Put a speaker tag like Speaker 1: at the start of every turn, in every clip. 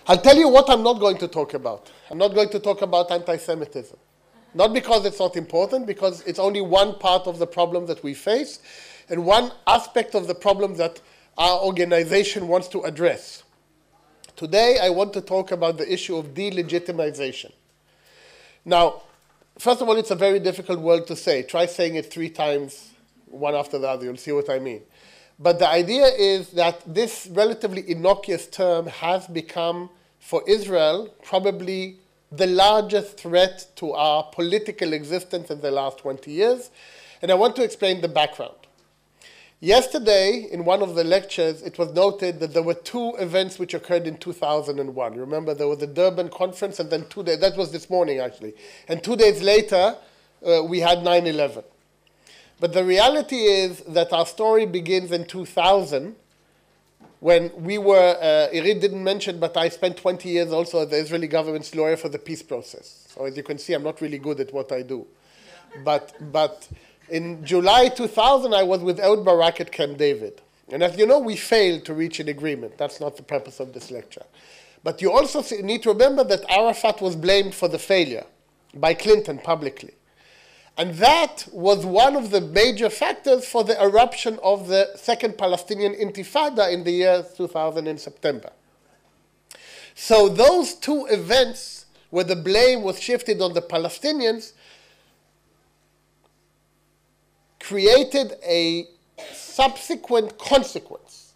Speaker 1: I'll tell you what I'm not going to talk about. I'm not going to talk about anti-Semitism. Not because it's not important, because it's only one part of the problem that we face and one aspect of the problem that our organization wants to address. Today, I want to talk about the issue of delegitimization. Now, first of all, it's a very difficult word to say. Try saying it 3 times, one after the other. You'll see what I mean. But the idea is that this relatively innocuous term has become, for Israel, probably the largest threat to our political existence in the last 20 years. And I want to explain the background. Yesterday, in one of the lectures, it was noted that there were 2 events which occurred in 2001. You remember there was the Durban conference, and then 2 days, that was this morning actually, and 2 days later, we had 9/11. But the reality is that our story begins in 2000, when we were, Irit didn't mention, but I spent 20 years also as the Israeli government's lawyer for the peace process. So as you can see, I'm not really good at what I do. Yeah. But in July 2000, I was with Ehud Barak at Camp David. And as you know, we failed to reach an agreement. That's not the purpose of this lecture. But you also need to remember that Arafat was blamed for the failure by Clinton publicly. And that was one of the major factors for the eruption of the Second Palestinian Intifada in the year 2000 in September. So those 2 events where the blame was shifted on the Palestinians created a subsequent consequence,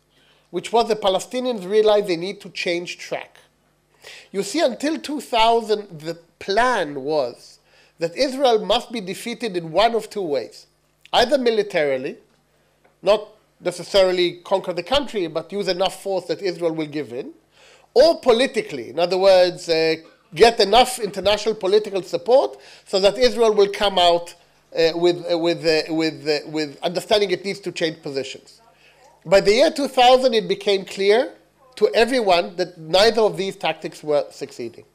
Speaker 1: which was the Palestinians realized they need to change track. You see, until 2000, the plan was that Israel must be defeated in one of 2 ways. Either militarily, not necessarily conquer the country, but use enough force that Israel will give in, or politically, in other words, get enough international political support so that Israel will come out with understanding it needs to change positions. By the year 2000, it became clear to everyone that neither of these tactics were succeeding.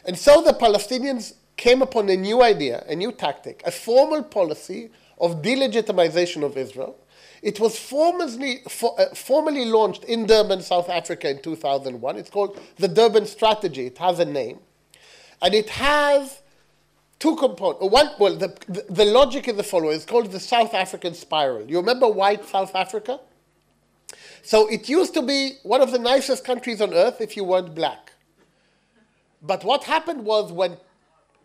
Speaker 1: And so the Palestinians came upon a new idea, a new tactic, a formal policy of delegitimization of Israel. It was formally launched in Durban, South Africa in 2001. It's called the Durban Strategy. It has a name. And it has 2 components. The logic is the following. It's called the South African Spiral. You remember white South Africa? So it used to be one of the nicest countries on earth if you weren't black. But what happened was when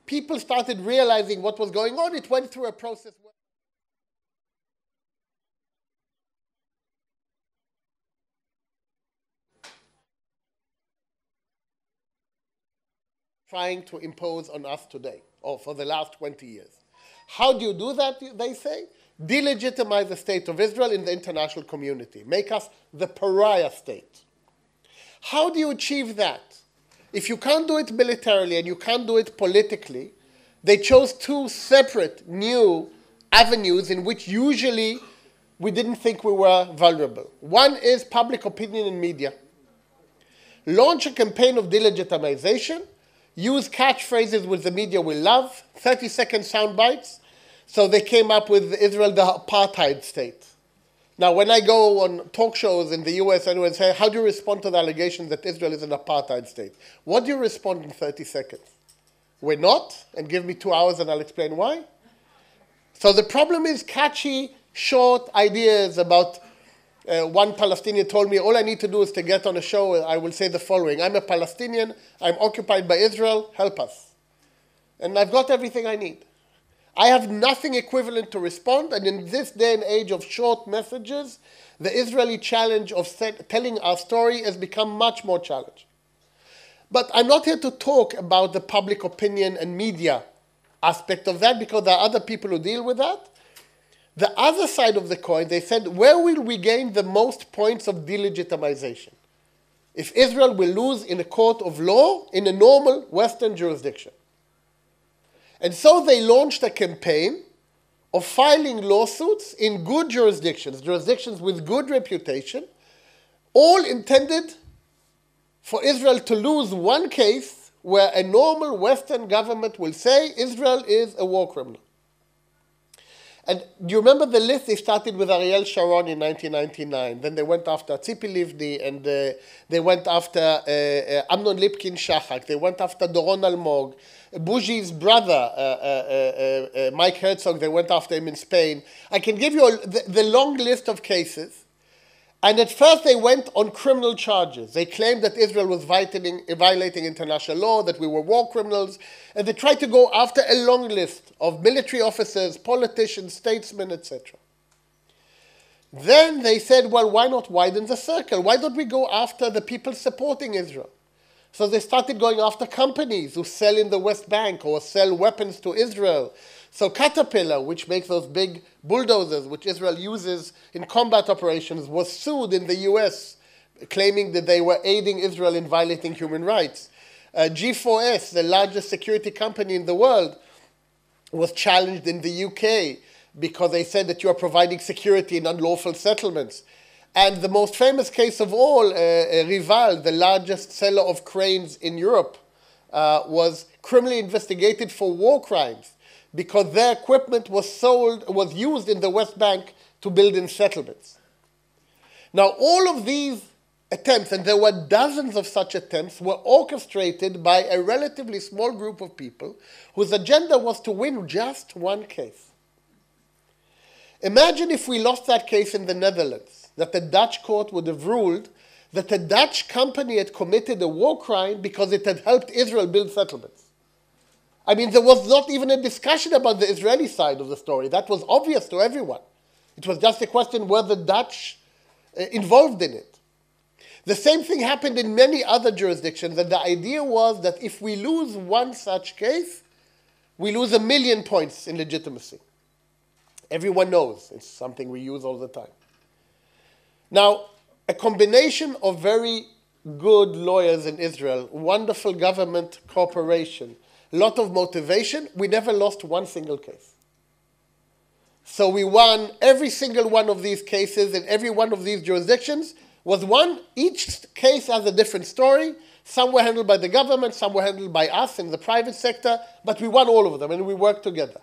Speaker 1: people started realizing what was going on, it went through a process where trying to impose on us today, or for the last 20 years. How do you do that, they say? Delegitimize the state of Israel in the international community. Make us the pariah state. How do you achieve that? If you can't do it militarily and you can't do it politically, they chose 2 separate new avenues in which usually we didn't think we were vulnerable. One is public opinion and media. Launch a campaign of delegitimization, use catchphrases which the media will love, 30-second sound bites. So they came up with Israel the apartheid state. Now, when I go on talk shows in the US, anyone say, how do you respond to the allegation that Israel is an apartheid state? What do you respond in 30 seconds? We're not, and give me 2 hours and I'll explain why. So the problem is catchy, short ideas about, one Palestinian told me, all I need to do is to get on a show, I will say the following, I'm a Palestinian, I'm occupied by Israel, help us. And I've got everything I need. I have nothing equivalent to respond, and in this day and age of short messages, the Israeli challenge of telling our story has become much more challenging. But I'm not here to talk about the public opinion and media aspect of that, because there are other people who deal with that. The other side of the coin, they said, where will we gain the most points of delegitimization? If Israel will lose in a court of law in a normal Western jurisdiction. And so they launched a campaign of filing lawsuits in good jurisdictions, jurisdictions with good reputation, all intended for Israel to lose one case where a normal Western government will say Israel is a war criminal. And do you remember the list? They started with Ariel Sharon in 1999. Then they went after Tzipi Livni, and they went after Amnon Lipkin Shachak. They went after Doron Almog. Bougi's brother, Mike Herzog, they went after him in Spain. I can give you the long list of cases. And at first they went on criminal charges. They claimed that Israel was violating international law, that we were war criminals, and they tried to go after a long list of military officers, politicians, statesmen, etc. Then they said, well, why not widen the circle? Why don't we go after the people supporting Israel? So they started going after companies who sell in the West Bank or sell weapons to Israel. So Caterpillar, which makes those big bulldozers, which Israel uses in combat operations, was sued in the US, claiming that they were aiding Israel in violating human rights. G4S, the largest security company in the world, was challenged in the UK because they said that you are providing security in unlawful settlements. And the most famous case of all, Rival, the largest seller of cranes in Europe, was criminally investigated for war crimes, because their equipment was used in the West Bank to build in settlements. Now, all of these attempts, and there were dozens of such attempts, were orchestrated by a relatively small group of people whose agenda was to win just one case. Imagine if we lost that case in the Netherlands, that the Dutch court would have ruled that a Dutch company had committed a war crime because it had helped Israel build settlements. I mean, there was not even a discussion about the Israeli side of the story. That was obvious to everyone. It was just a question whether the Dutch involved in it. The same thing happened in many other jurisdictions, and the idea was that if we lose one such case, we lose 1 million points in legitimacy. Everyone knows. It's something we use all the time. Now, a combination of very good lawyers in Israel, wonderful government cooperation, lot of motivation, we never lost one single case. So we won every single one of these cases, and every one of these jurisdictions was won. Each case has a different story. Some were handled by the government, some were handled by us in the private sector, but we won all of them, and we worked together.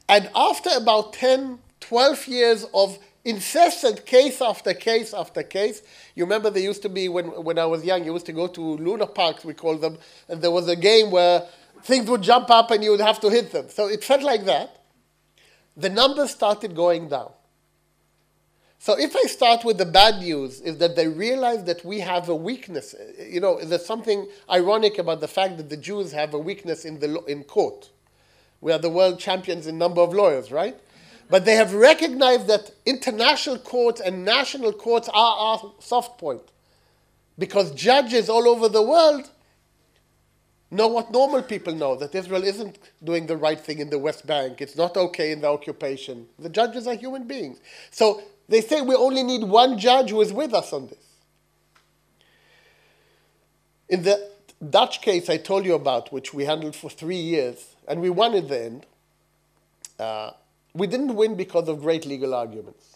Speaker 1: And after about 10, 12 years of incessant case after case after case. You remember there used to be, when I was young, you used to go to Luna Parks, we call them, and there was a game where things would jump up and you would have to hit them. So it felt like that. The numbers started going down. So if I start with the bad news, is that they realized that we have a weakness. You know, there's something ironic about the fact that the Jews have a weakness in court. We are the world champions in number of lawyers, right? But they have recognized that international courts and national courts are our soft point. Because judges all over the world know what normal people know, that Israel isn't doing the right thing in the West Bank. It's not okay in the occupation. The judges are human beings. So they say we only need one judge who is with us on this. In the Dutch case I told you about, which we handled for 3 years, and we won in the end, we didn't win because of great legal arguments.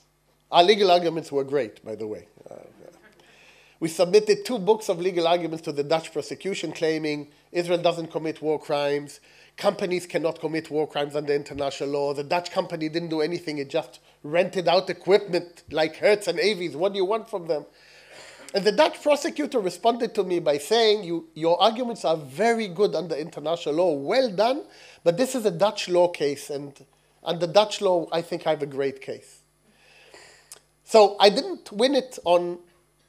Speaker 1: Our legal arguments were great, by the way. We submitted 2 books of legal arguments to the Dutch prosecution claiming Israel doesn't commit war crimes, companies cannot commit war crimes under international law, the Dutch company didn't do anything, it just rented out equipment like Hertz and Avis, what do you want from them? And the Dutch prosecutor responded to me by saying, your arguments are very good under international law, well done, but this is a Dutch law case, and under Dutch law, I think I have a great case. So I didn't win it on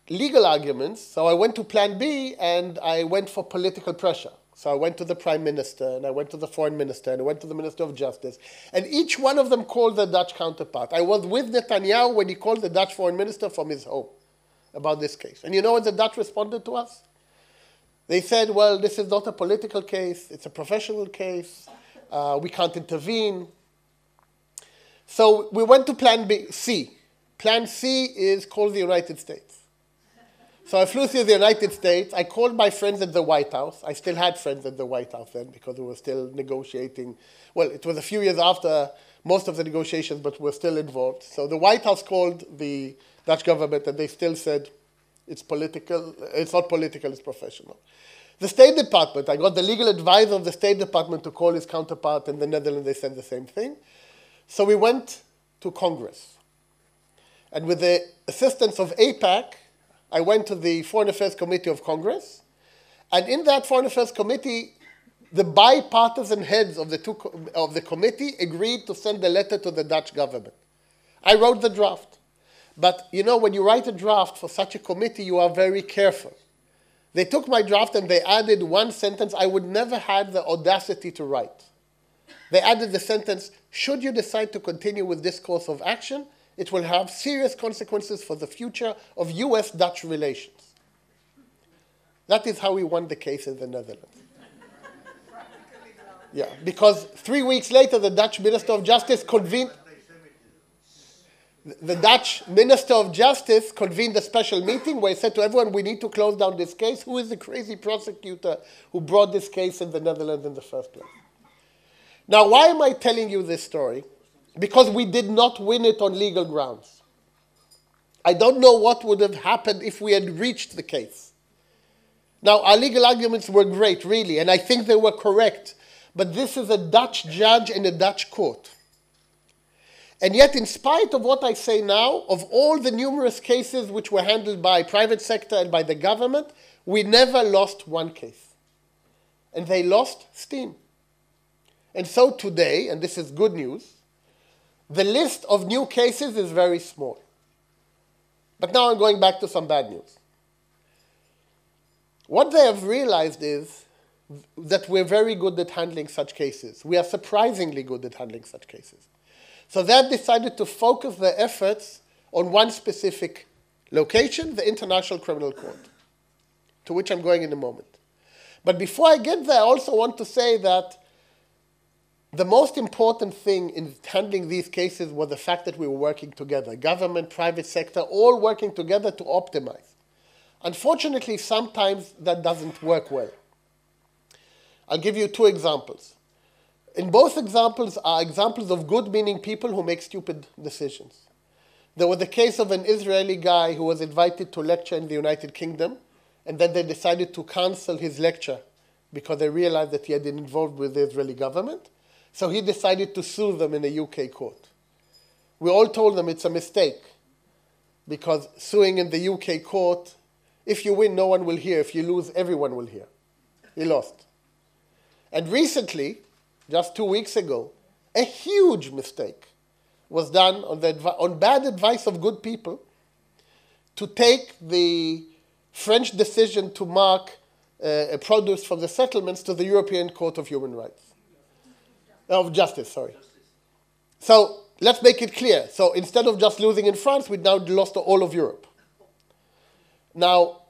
Speaker 1: legal arguments, so I went to Plan B, and I went for political pressure. So I went to the Prime Minister, and I went to the Foreign Minister, and I went to the Minister of Justice, and each one of them called their Dutch counterpart. I was with Netanyahu when he called the Dutch Foreign Minister from his home about this case. And you know what the Dutch responded to us? They said, well, this is not a political case, it's a professional case, we can't intervene. So we went to Plan C. Plan C is called the United States. So I flew to the United States. I called my friends at the White House. I still had friends at the White House then because we were still negotiating. Well, it was a few years after most of the negotiations, but we're still involved. So the White House called the Dutch government, and they still said, it's political. It's not political, it's professional. The State Department, I got the legal advisor of the State Department to call his counterpart in the Netherlands. They said the same thing. So we went to Congress. And with the assistance of AIPAC, I went to the Foreign Affairs Committee of Congress. And in that Foreign Affairs Committee, the bipartisan heads of the committee agreed to send a letter to the Dutch government. I wrote the draft. But you know, when you write a draft for such a committee, you are very careful. They took my draft and they added one sentence I would never had the audacity to write. They added the sentence, should you decide to continue with this course of action, it will have serious consequences for the future of US-Dutch relations. That is how we won the case in the Netherlands. Yeah, because 3 weeks later, the Dutch Minister of Justice convened... The Dutch Minister of Justice convened a special meeting where he said to everyone, we need to close down this case. Who is the crazy prosecutor who brought this case in the Netherlands in the first place? Now, why am I telling you this story? Because we did not win it on legal grounds. I don't know what would have happened if we had reached the case. Now, our legal arguments were great, really, and I think they were correct. But this is a Dutch judge in a Dutch court. And yet, in spite of what I say now, of all the numerous cases which were handled by private sector and by the government, we never lost one case. And they lost steam. And so today, and this is good news, the list of new cases is very small. But now I'm going back to some bad news. What they have realized is that we're very good at handling such cases. We are surprisingly good at handling such cases. So they have decided to focus their efforts on one specific location, the International Criminal Court, to which I'm going in a moment. But before I get there, I also want to say that the most important thing in handling these cases was the fact that we were working together, government, private sector, all working together to optimize. Unfortunately, sometimes that doesn't work well. I'll give you two examples. In both examples are examples of good-meaning people who make stupid decisions. There was the case of an Israeli guy who was invited to lecture in the United Kingdom, and then they decided to cancel his lecture because they realized that he had been involved with the Israeli government. So he decided to sue them in a UK court. We all told them it's a mistake, because suing in the UK court, if you win, no one will hear. If you lose, everyone will hear. He lost. And recently, just 2 weeks ago, a huge mistake was done on bad advice of good people to take the French decision to mark a produce from the settlements to the European Court of Human Rights. Of Justice, sorry. So let's make it clear. So instead of just losing in France, we now lost to all of Europe. Now,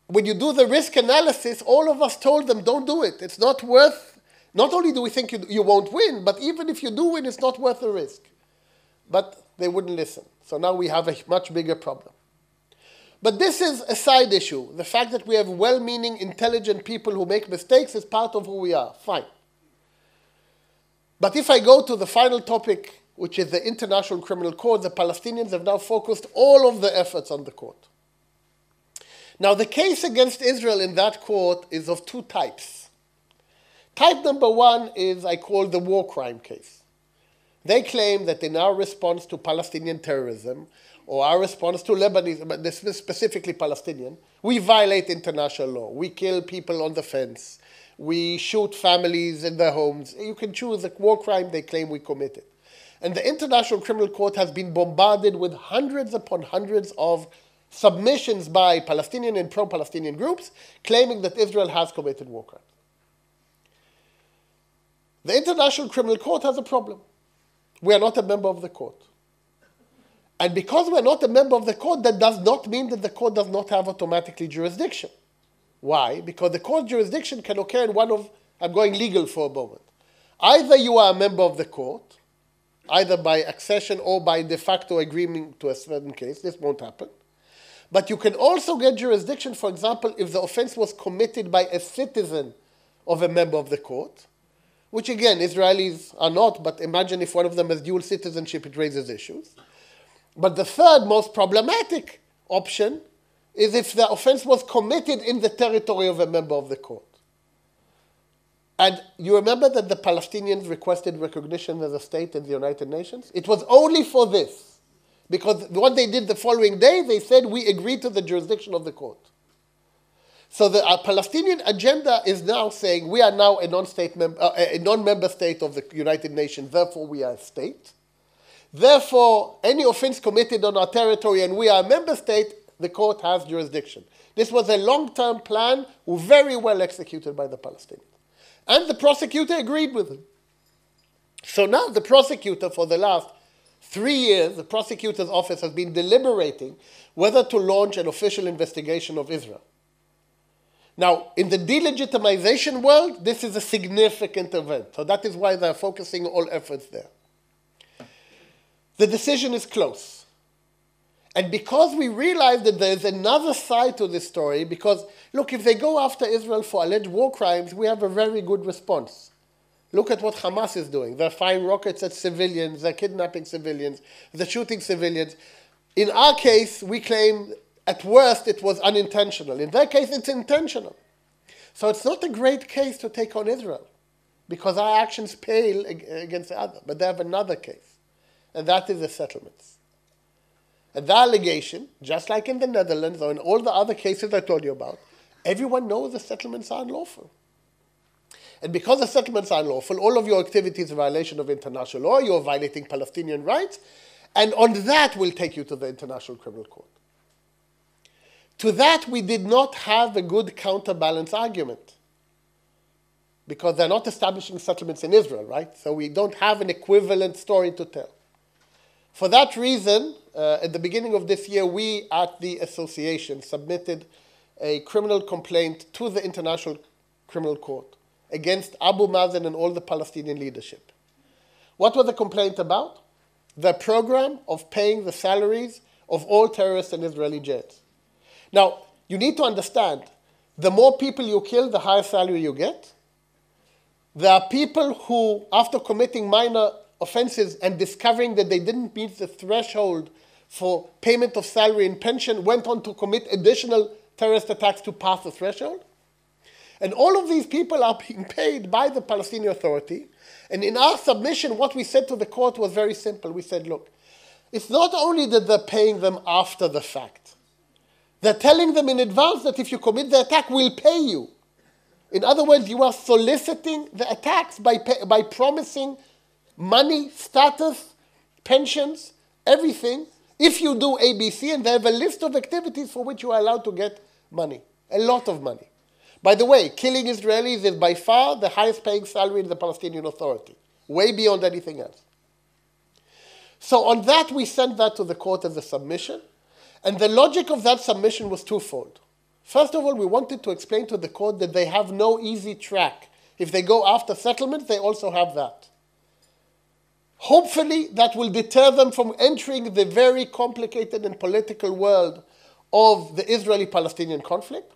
Speaker 1: when you do the risk analysis, all of us told them, don't do it. It's not worth. Not only do we think you won't win, but even if you do win, it's not worth the risk. But they wouldn't listen. So now we have a much bigger problem. But this is a side issue. The fact that we have well-meaning, intelligent people who make mistakes is part of who we are. Fine. But if I go to the final topic, which is the International Criminal Court, the Palestinians have now focused all of the efforts on the court. Now, the case against Israel in that court is of two types. Type number one is, I call the war crime case. They claim that in our response to Palestinian terrorism, or our response to Lebanese, but this is specifically Palestinian, we violate international law. We kill people on the fence. We shoot families in their homes. You can choose the war crime they claim we committed. And the International Criminal Court has been bombarded with hundreds upon hundreds of submissions by Palestinian and pro-Palestinian groups claiming that Israel has committed war crimes. The International Criminal Court has a problem. We are not a member of the court. And because we're not a member of the court, that does not mean that the court does not have automatically jurisdiction. Why? Because the court jurisdiction can occur in one of, I'm going legal for a moment. Either you are a member of the court, either by accession or by de facto agreement to a certain case. This won't happen. But you can also get jurisdiction, for example, if the offense was committed by a citizen of a member of the court, which again, Israelis are not, but imagine if one of them has dual citizenship, it raises issues. But the third most problematic option is if the offense was committed in the territory of a member of the court. And you remember that the Palestinians requested recognition as a state in the United Nations? It was only for this. Because what they did the following day, they said, we agree to the jurisdiction of the court. So the Palestinian agenda is now saying, we are now a non-member state of the United Nations, therefore we are a state. Therefore, any offense committed on our territory and we are a member state, the court has jurisdiction. This was a long-term plan, very well executed by the Palestinians. And the prosecutor agreed with him. So now the prosecutor, for the last 3 years, the prosecutor's office has been deliberating whether to launch an official investigation of Israel. Now, in the delegitimization world, this is a significant event. So that is why they're focusing all efforts there. The decision is close. And because we realize that there's another side to this story, because, look, if they go after Israel for alleged war crimes, we have a very good response. Look at what Hamas is doing. They're firing rockets at civilians, they're kidnapping civilians, they're shooting civilians. In our case, we claim, at worst, it was unintentional. In their case, it's intentional. So it's not a great case to take on Israel, because our actions pale against the other. But they have another case, and that is the settlements. And the allegation, just like in the Netherlands or in all the other cases I told you about, everyone knows the settlements are unlawful. And because the settlements are unlawful, all of your activities are a violation of international law, you're violating Palestinian rights, and on that we'll take you to the International Criminal Court. To that we did not have a good counterbalance argument, because they're not establishing settlements in Israel, right? So we don't have an equivalent story to tell. For that reason, at the beginning of this year, we at the association submitted a criminal complaint to the International Criminal Court against Abu Mazen and all the Palestinian leadership. What was the complaint about? The program of paying the salaries of all terrorists in Israeli jails. Now, you need to understand, the more people you kill, the higher salary you get. There are people who, after committing minor offenses and discovering that they didn't meet the threshold for payment of salary and pension, went on to commit additional terrorist attacks to pass the threshold. And all of these people are being paid by the Palestinian Authority. And in our submission, what we said to the court was very simple. We said, look, it's not only that they're paying them after the fact. They're telling them in advance that if you commit the attack, we'll pay you. In other words, you are soliciting the attacks by promising money, status, pensions, everything, if you do ABC, and they have a list of activities for which you are allowed to get money, a lot of money. By the way, killing Israelis is by far the highest paying salary in the Palestinian Authority, way beyond anything else. So on that, we sent that to the court as a submission, and the logic of that submission was twofold. First of all, we wanted to explain to the court that they have no easy track. If they go after settlements, they also have that. Hopefully, that will deter them from entering the very complicated and political world of the Israeli-Palestinian conflict.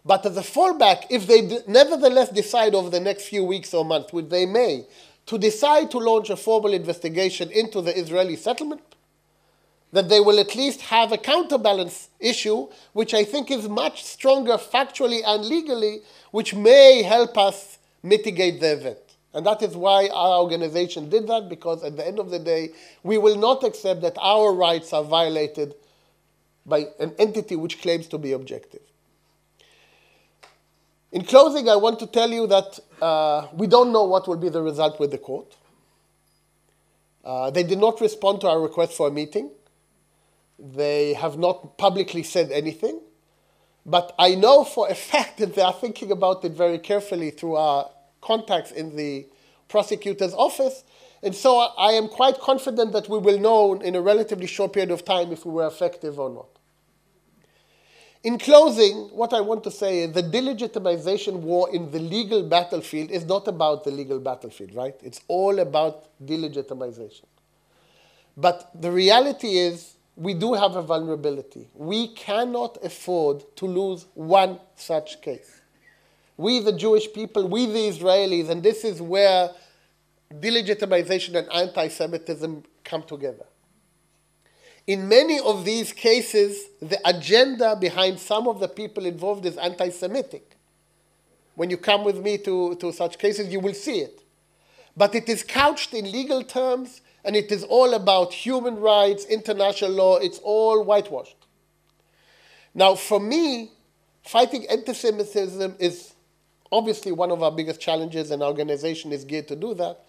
Speaker 1: But as a fallback, if they nevertheless decide over the next few weeks or months, which they may, to decide to launch a formal investigation into the Israeli settlement, that they will at least have a counterbalance issue, which I think is much stronger factually and legally, which may help us mitigate the event. And that is why our organization did that, because at the end of the day, we will not accept that our rights are violated by an entity which claims to be objective. In closing, I want to tell you that we don't know what will be the result with the court. They did not respond to our request for a meeting. They have not publicly said anything. But I know for a fact that they are thinking about it very carefully through our contacts in the prosecutor's office. And so I am quite confident that we will know in a relatively short period of time if we were effective or not. In closing, what I want to say is the delegitimization war in the legal battlefield is not about the legal battlefield, right? It's all about delegitimization. But the reality is we do have a vulnerability. We cannot afford to lose one such case. We, the Jewish people, we, the Israelis, and this is where delegitimization and anti-Semitism come together. In many of these cases, the agenda behind some of the people involved is anti-Semitic. When you come with me to such cases, you will see it. But it is couched in legal terms, and it is all about human rights, international law. It's all whitewashed. Now, for me, fighting anti-Semitism is obviously one of our biggest challenges, and our organization is geared to do that.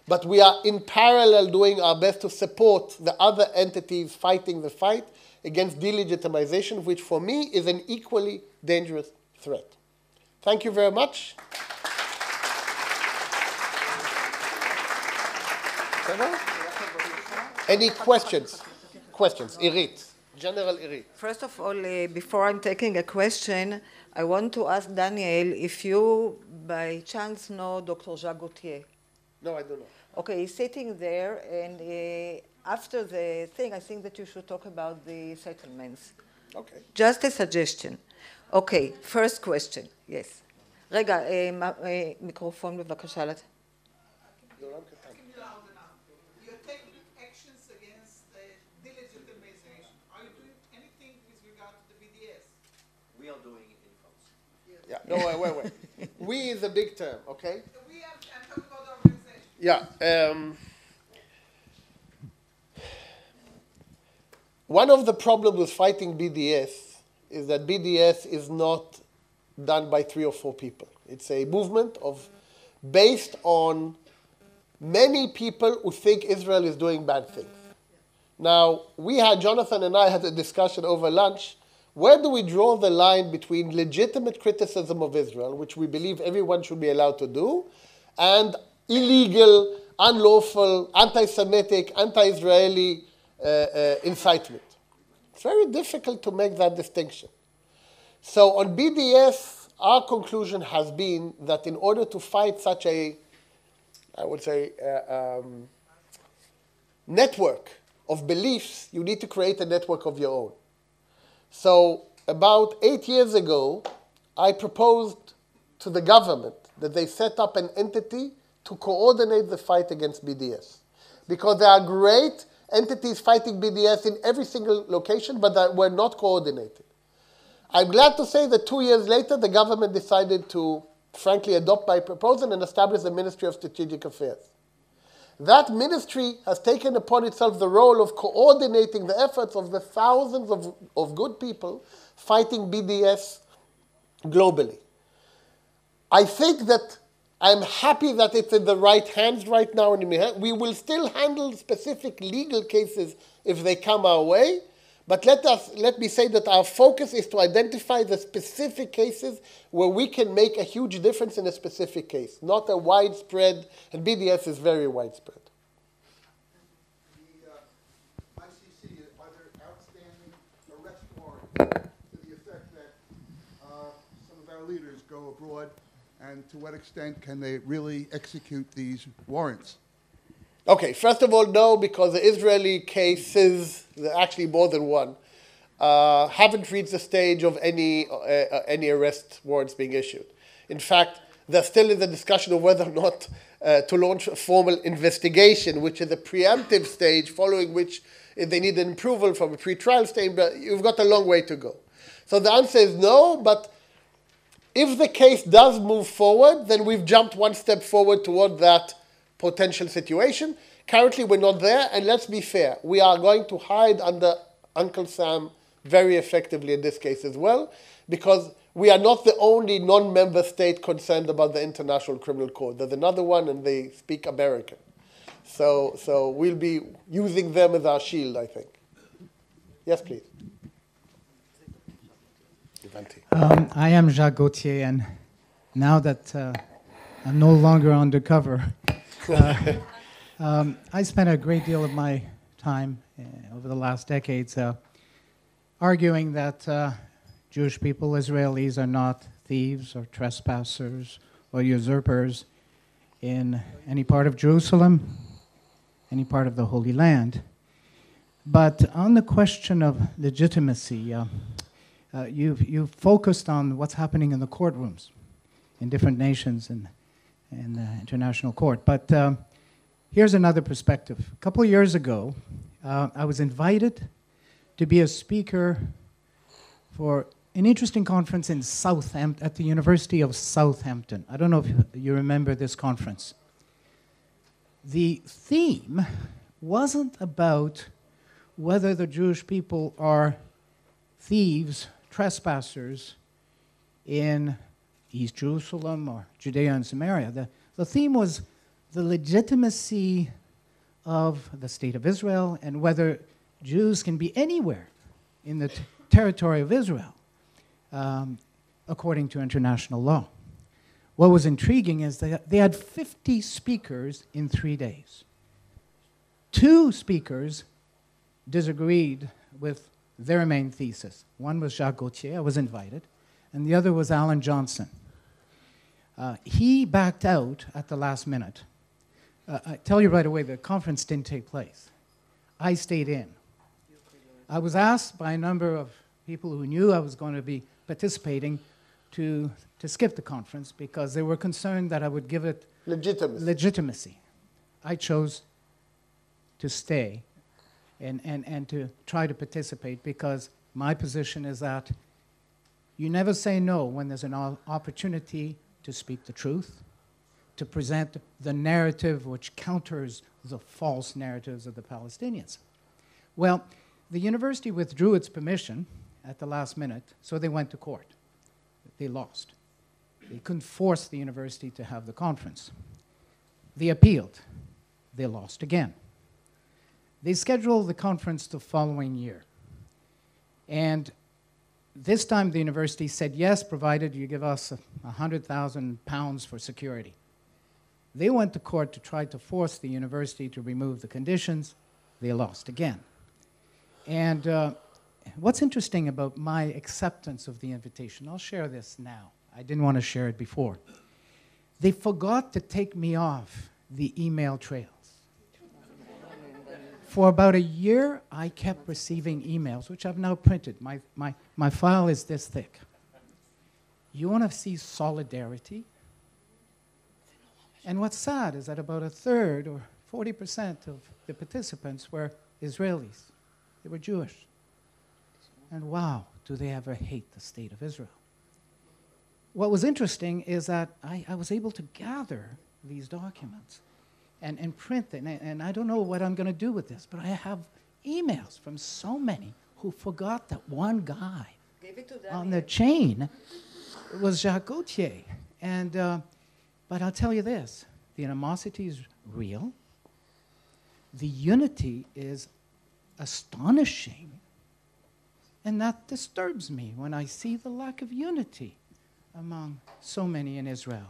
Speaker 1: But we are in parallel doing our best to support the other entities fighting the fight against delegitimization, which for me is an equally dangerous threat. Thank you very much. Any questions? Questions? Irit. General Irit.
Speaker 2: First of all, before I'm taking a question, I want to ask Daniel if you, by chance, know Dr. Jacques Gauthier.
Speaker 1: No, I do not.
Speaker 2: Okay, he's sitting there, and after the thing, I think that you should talk about the settlements.
Speaker 1: Okay.
Speaker 2: Just a suggestion. Okay, first question, yes. רגע, מיקרופון בבקשה.
Speaker 3: You're taking actions against delegitimization. Are you doing anything with regard to the BDS?
Speaker 4: We are doing it in France.
Speaker 1: Yeah, no, wait. We is a big term, okay?
Speaker 3: We are, I'm talking about the organization.
Speaker 1: Yeah. One of the problems with fighting BDS is that BDS is not done by 3 or 4 people. It's a movement based on many people who think Israel is doing bad things. Now, Jonathan and I had a discussion over lunch. Where do we draw the line between legitimate criticism of Israel, which we believe everyone should be allowed to do, and illegal, unlawful, anti-Semitic, anti-Israeli incitement? It's very difficult to make that distinction. So on BDS, our conclusion has been that in order to fight such a, I would say, network of beliefs, you need to create a network of your own. So about 8 years ago, I proposed to the government that they set up an entity to coordinate the fight against BDS. Because there are great entities fighting BDS in every single location, but that were not coordinated. I'm glad to say that 2 years later, the government decided to, frankly, adopt my proposal and establish the Ministry of Strategic Affairs. That ministry has taken upon itself the role of coordinating the efforts of the thousands of good people fighting BDS globally. I think that I'm happy that it's in the right hands right now. We will still handle specific legal cases if they come our way, but let me say that our focus is to identify the specific cases where we can make a huge difference in a specific case, not a widespread, and BDS is very widespread.
Speaker 5: The ICC, are there outstanding arrest warrants to the effect that some of our leaders go abroad, and to what extent can they really execute these warrants?
Speaker 1: Okay, first of all, no, because the Israeli cases, there are actually more than one, haven't reached the stage of any arrest warrants being issued. In fact, they're still in the discussion of whether or not to launch a formal investigation, which is a preemptive stage, following which they need an approval from a pre-trial stage, but you've got a long way to go. So the answer is no, but if the case does move forward, then we've jumped one step forward toward that potential situation. Currently, we're not there, and let's be fair. We are going to hide under Uncle Sam very effectively in this case as well, because we are not the only non-member state concerned about the International Criminal Court. There's another one, and they speak American. So we'll be using them as our shield, I think. Yes, please.
Speaker 6: I am Jacques Gauthier, and now that I'm no longer undercover, I spent a great deal of my time over the last decades arguing that Jewish people, Israelis, are not thieves or trespassers or usurpers in any part of Jerusalem, any part of the Holy Land. But on the question of legitimacy, you've focused on what's happening in the courtrooms in different nations and the international court. But here's another perspective. A couple of years ago, I was invited to be a speaker for an interesting conference in Southampton, at the University of Southampton. I don't know if you remember this conference. The theme wasn't about whether the Jewish people are thieves, trespassers in East Jerusalem or Judea and Samaria. The theme was the legitimacy of the state of Israel and whether Jews can be anywhere in the territory of Israel according to international law. What was intriguing is that they had 50 speakers in 3 days. 2 speakers disagreed with their main thesis. One was Jacques Gauthier, I was invited, and the other was Alan Johnson. He backed out at the last minute. I tell you right away, the conference didn't take place. I stayed in. I was asked by a number of people who knew I was going to be participating to skip the conference because they were concerned that I would give it legitimacy. I chose to stay and to try to participate because my position is that you never say no when there's an opportunity to speak the truth, to present the narrative which counters the false narratives of the Palestinians. Well, the university withdrew its permission at the last minute, so they went to court. They lost. They couldn't force the university to have the conference. They appealed. They lost again. They scheduled the conference the following year. And this time the university said yes, provided you give us £100,000 for security. They went to court to try to force the university to remove the conditions. They lost again. And what's interesting about my acceptance of the invitation, I'll share this now. I didn't want to share it before. They forgot to take me off the email trails. For about a year, I kept receiving emails, which I've now printed. My file is this thick. You want to see solidarity? And what's sad is that about a third or 40% of the participants were Israelis. They were Jewish. And wow, do they ever hate the state of Israel. What was interesting is that I was able to gather these documents and print them. And I don't know what I'm going to do with this, but I have emails from so many who forgot that one guy on the chain was Jacques Gauthier. And, but I'll tell you this, the animosity is real. The unity is astonishing. And that disturbs me when I see the lack of unity among so many in Israel.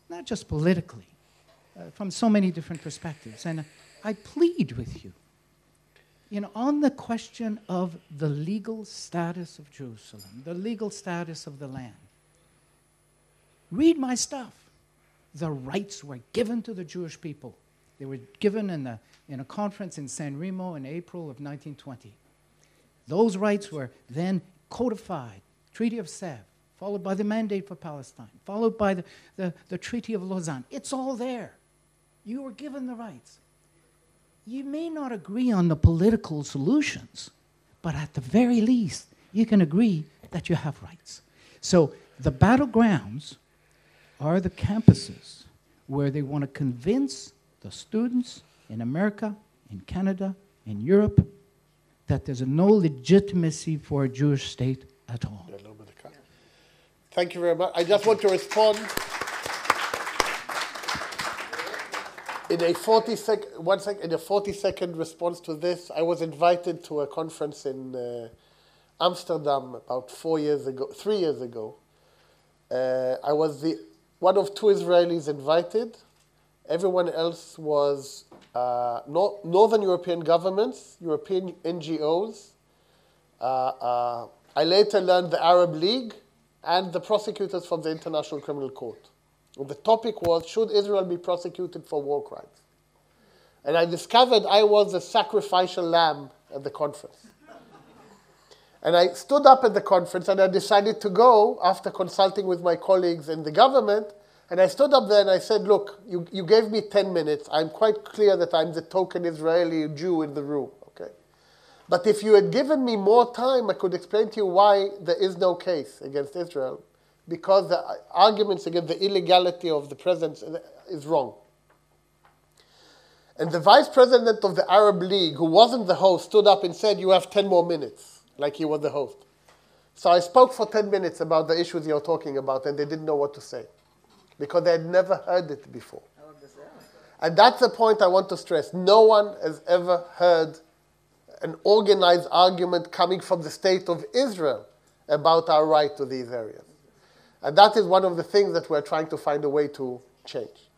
Speaker 6: Not just politically, from so many different perspectives. And I plead with you, on the question of the legal status of Jerusalem, the legal status of the land. Read my stuff. The rights were given to the Jewish people. They were given in a conference in San Remo in April of 1920. Those rights were then codified, Treaty of Sèvres, followed by the Mandate for Palestine, followed by the Treaty of Lausanne. It's all there. You were given the rights. You may not agree on the political solutions, but at the very least, you can agree that you have rights. So the battlegrounds are the campuses where they want to convince the students in America, in Canada, in Europe, that there's no legitimacy for a Jewish state at all.
Speaker 1: Thank you very much. I just want to respond in a 40-second response to this. I was invited to a conference in Amsterdam about 3 years ago. I was one of 2 Israelis invited. Everyone else was Northern European governments, European NGOs. I later learned the Arab League and the prosecutors from the International Criminal Court. And the topic was, should Israel be prosecuted for war crimes? And I discovered I was a sacrificial lamb at the conference. And I stood up at the conference and I decided to go after consulting with my colleagues in the government. And I stood up there and I said, look, you gave me 10 minutes. I'm quite clear that I'm the token Israeli Jew in the room, okay? But if you had given me more time, I could explain to you why there is no case against Israel, because the arguments against the illegality of the presence is wrong. And the vice president of the Arab League, who wasn't the host, stood up and said, you have 10 more minutes, like he was the host. So I spoke for 10 minutes about the issues you're talking about, and they didn't know what to say, because they had never heard it before. And that's the point I want to stress. No one has ever heard an organized argument coming from the state of Israel about our right to these areas. And that is one of the things that we're trying to find a way to change.